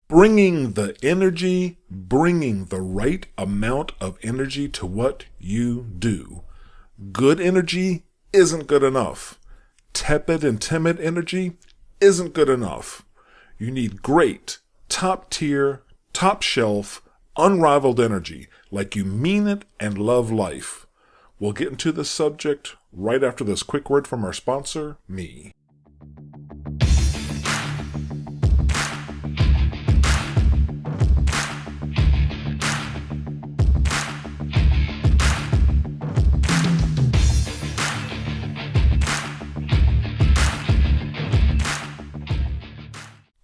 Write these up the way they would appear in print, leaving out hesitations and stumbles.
Bringing the energy, bringing the right amount of energy to what you do. Good energy isn't good enough. Tepid and timid energy isn't good enough. You need great, top tier, top shelf, unrivaled energy, like you mean it and love life. We'll get into this subject right after this quick word from our sponsor, me.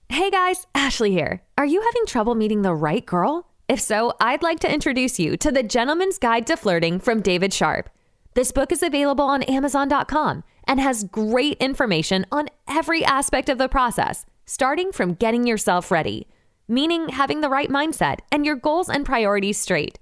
Hey guys, Ashley here. Are you having trouble meeting the right girl? If so, I'd like to introduce you to The Gentleman's Guide to Flirting from David Sharp. This book is available on Amazon.com and has great information on every aspect of the process, starting from getting yourself ready, meaning having the right mindset and your goals and priorities straight.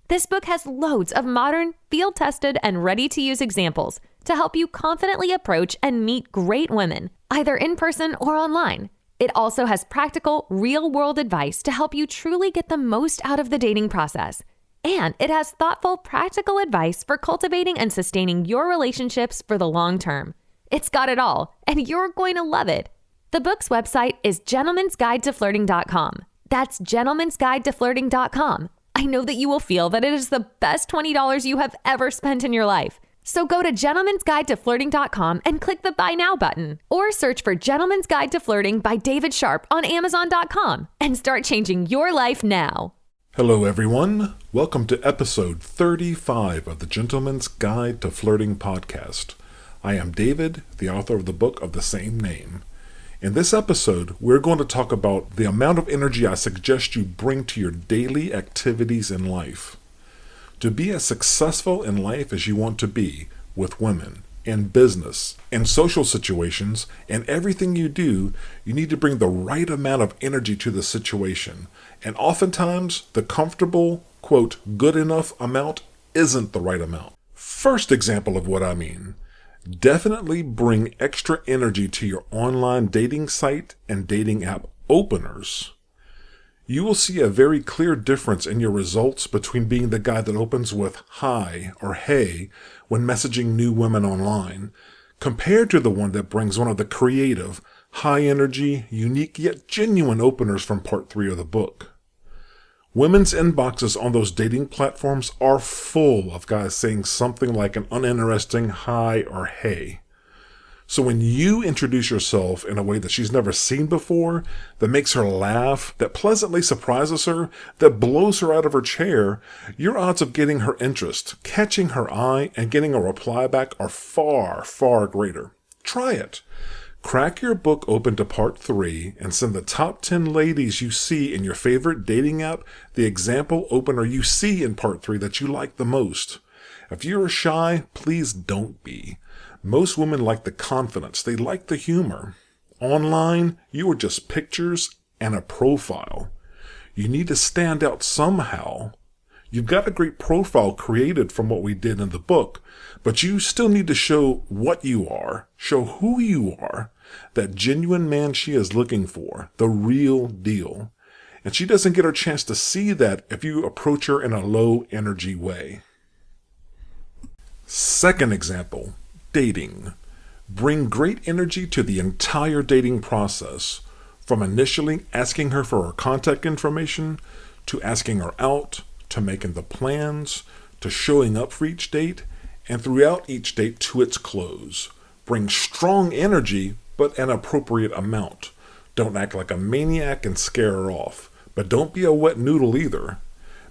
This book has loads of modern, field-tested, and ready-to-use examples to help you confidently approach and meet great women, either in person or online. It also has practical, real-world advice to help you truly get the most out of the dating process. And it has thoughtful, practical advice for cultivating and sustaining your relationships for the long term. It's got it all, and you're going to love it. The book's website is gentleman'sguidetoflirting.com. That's gentleman'sguidetoflirting.com. I know that you will feel that it is the best $20 you have ever spent in your life. So go to gentleman'sguidetoflirting.com and click the Buy Now button, or search for Gentleman's Guide to Flirting by David Sharp on Amazon.com and start changing your life now. Hello everyone, welcome to episode 35 of the Gentleman's Guide to Flirting podcast. I am David, the author of the book of the same name. In this episode, we're going to talk about the amount of energy I suggest you bring to your daily activities in life. To be as successful in life as you want to be, with women, in business, in social situations, and everything you do, you need to bring the right amount of energy to the situation. And oftentimes, the comfortable, quote, good enough amount isn't the right amount. First example of what I mean. Definitely bring extra energy to your online dating site and dating app openers. You will see a very clear difference in your results between being the guy that opens with hi or hey when messaging new women online, compared to the one that brings one of the creative, high-energy, unique yet genuine openers from part 3 of the book. Women's inboxes on those dating platforms are full of guys saying something like an uninteresting hi or hey. So when you introduce yourself in a way that she's never seen before, that makes her laugh, that pleasantly surprises her, that blows her out of her chair, your odds of getting her interest, catching her eye, and getting a reply back are far, far greater. Try it. Crack your book open to part 3 and send the top 10 ladies you see in your favorite dating app the example opener you see in part 3 that you like the most. If you're shy, please don't be. Most women like the confidence. They like the humor. Online, you are just pictures and a profile. You need to stand out somehow. You've got a great profile created from what we did in the book, but you still need to show what you are, show who you are, that genuine man she is looking for, the real deal. And she doesn't get her chance to see that if you approach her in a low energy way. Second example. Dating. Bring great energy to the entire dating process, from initially asking her for her contact information, to asking her out, to making the plans, to showing up for each date, and throughout each date to its close. Bring strong energy, but an appropriate amount. Don't act like a maniac and scare her off, but don't be a wet noodle either.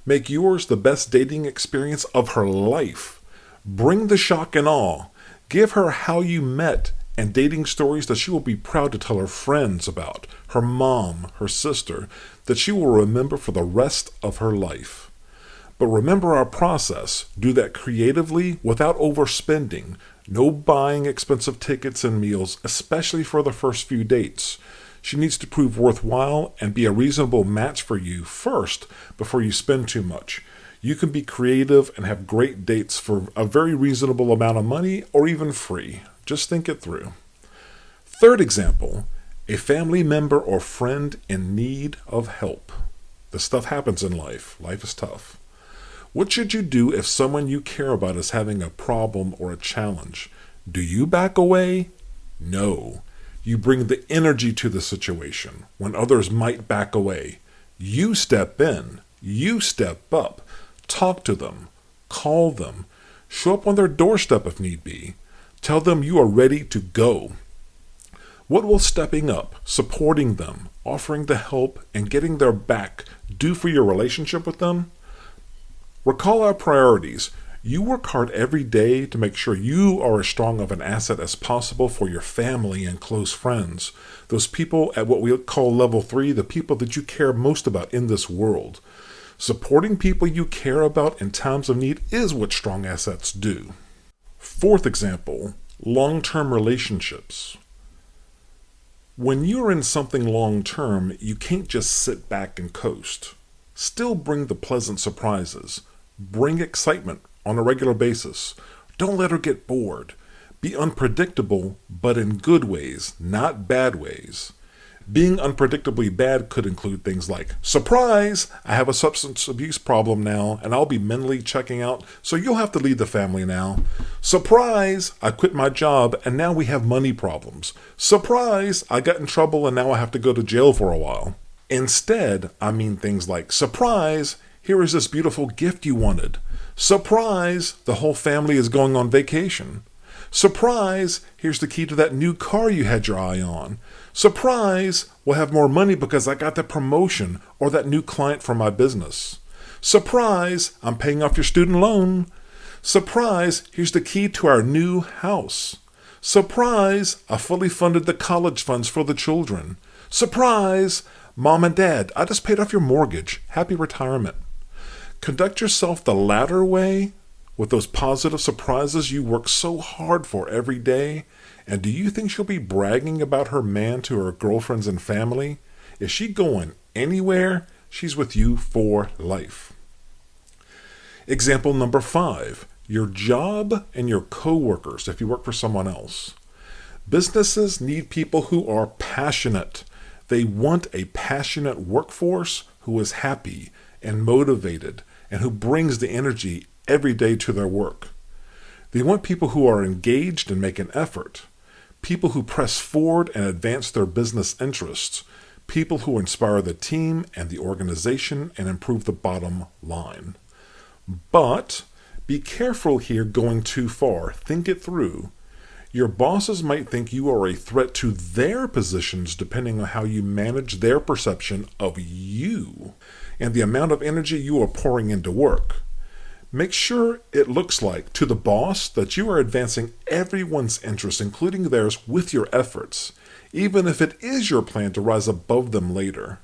Make yours the best dating experience of her life. Bring the shock and awe. Give her how you met and dating stories that she will be proud to tell her friends about, her mom, her sister, that she will remember for the rest of her life. But remember our process. Do that creatively without overspending. No buying expensive tickets and meals, especially for the first few dates. She needs to prove worthwhile and be a reasonable match for you first before you spend too much. You can be creative and have great dates for a very reasonable amount of money or even free. Just think it through. Third example, A family member or friend in need of help. This stuff happens in life. Life is tough. What should you do if someone you care about is having a problem or a challenge? Do you back away? No. You bring the energy to the situation when others might back away. You step in. You step up. Talk to them. Call them. Show up on their doorstep if need be. Tell them you are ready to go. What will stepping up, supporting them, offering the help, and getting their back do for your relationship with them? Recall our priorities. You work hard every day to make sure you are as strong of an asset as possible for your family and close friends. Those people at what we call level 3, the people that you care most about in this world. Supporting people you care about in times of need is what strong assets do. Fourth example, long-term relationships. When you're in something long-term, you can't just sit back and coast. Still bring the pleasant surprises. Bring excitement on a regular basis. Don't let her get bored. Be unpredictable, but in good ways, not bad ways. Being unpredictably bad could include things like, surprise, I have a substance abuse problem now, and I'll be mentally checking out, so you'll have to lead the family now. Surprise, I quit my job, and now we have money problems. Surprise, I got in trouble, and now I have to go to jail for a while. Instead, I mean things like, surprise, here is this beautiful gift you wanted. Surprise, the whole family is going on vacation. Surprise, here's the key to that new car you had your eye on. Surprise, we'll have more money because I got that promotion or that new client for my business. Surprise, I'm paying off your student loan. Surprise, here's the key to our new house. Surprise, I fully funded the college funds for the children. Surprise, Mom and Dad, I just paid off your mortgage. Happy retirement. Conduct yourself the latter way with those positive surprises you work so hard for every day. And do you think she'll be bragging about her man to her girlfriends and family? Is she going anywhere? She's with you for life. Example number 5, your job and your coworkers if you work for someone else. Businesses need people who are passionate. They want a passionate workforce who is happy and motivated and who brings the energy every day to their work. They want people who are engaged and make an effort, people who press forward and advance their business interests, people who inspire the team and the organization and improve the bottom line. But be careful here going too far. Think it through. Your bosses might think you are a threat to their positions depending on how you manage their perception of you and the amount of energy you are pouring into work. Make sure it looks like to the boss that you are advancing everyone's interests, including theirs, with your efforts, even if it is your plan to rise above them later.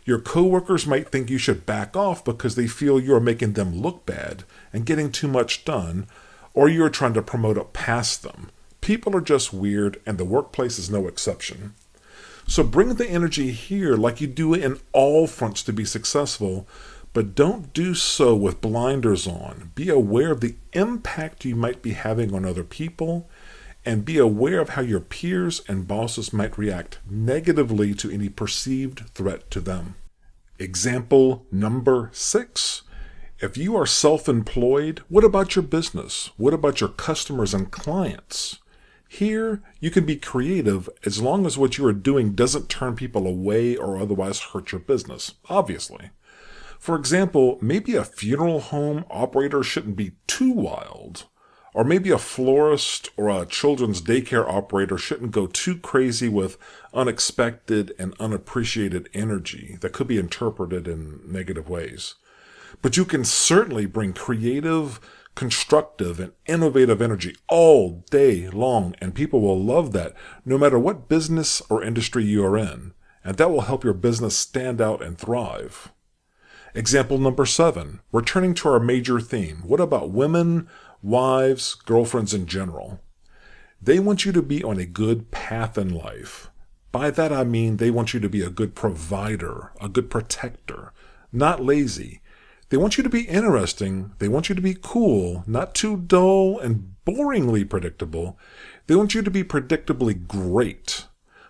Your coworkers might think you should back off because they feel you are making them look bad and getting too much done, or you are trying to promote up past them. People are just weird, and the workplace is no exception. So bring the energy here like you do in all fronts to be successful, but don't do so with blinders on. Be aware of the impact you might be having on other people, and be aware of how your peers and bosses might react negatively to any perceived threat to them. Example number 6. If you are self-employed, what about your business? What about your customers and clients? Here, you can be creative as long as what you are doing doesn't turn people away or otherwise hurt your business, obviously. For example, maybe a funeral home operator shouldn't be too wild. Or maybe a florist or a children's daycare operator shouldn't go too crazy with unexpected and unappreciated energy that could be interpreted in negative ways. But you can certainly bring creative, constructive, and innovative energy all day long, and people will love that no matter what business or industry you are in, and that will help your business stand out and thrive. Example number 7, returning to our major theme. What about women, wives, girlfriends in general? They want you to be on a good path in life. By that I mean they want you to be a good provider, a good protector, not lazy. They want you to be interesting. They want you to be cool, not too dull and boringly predictable. They want you to be predictably great.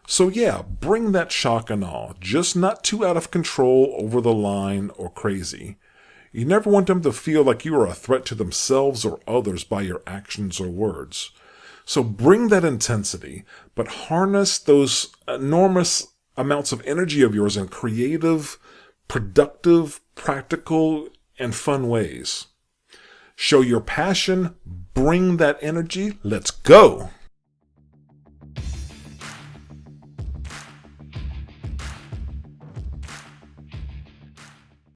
So yeah, bring that shock and awe, just not too out of control, over the line, or crazy. You never want them to feel like you are a threat to themselves or others by your actions or words. So bring that intensity, but harness those enormous amounts of energy of yours in creative, productive, practical, and fun ways. Show your passion, bring that energy, let's go!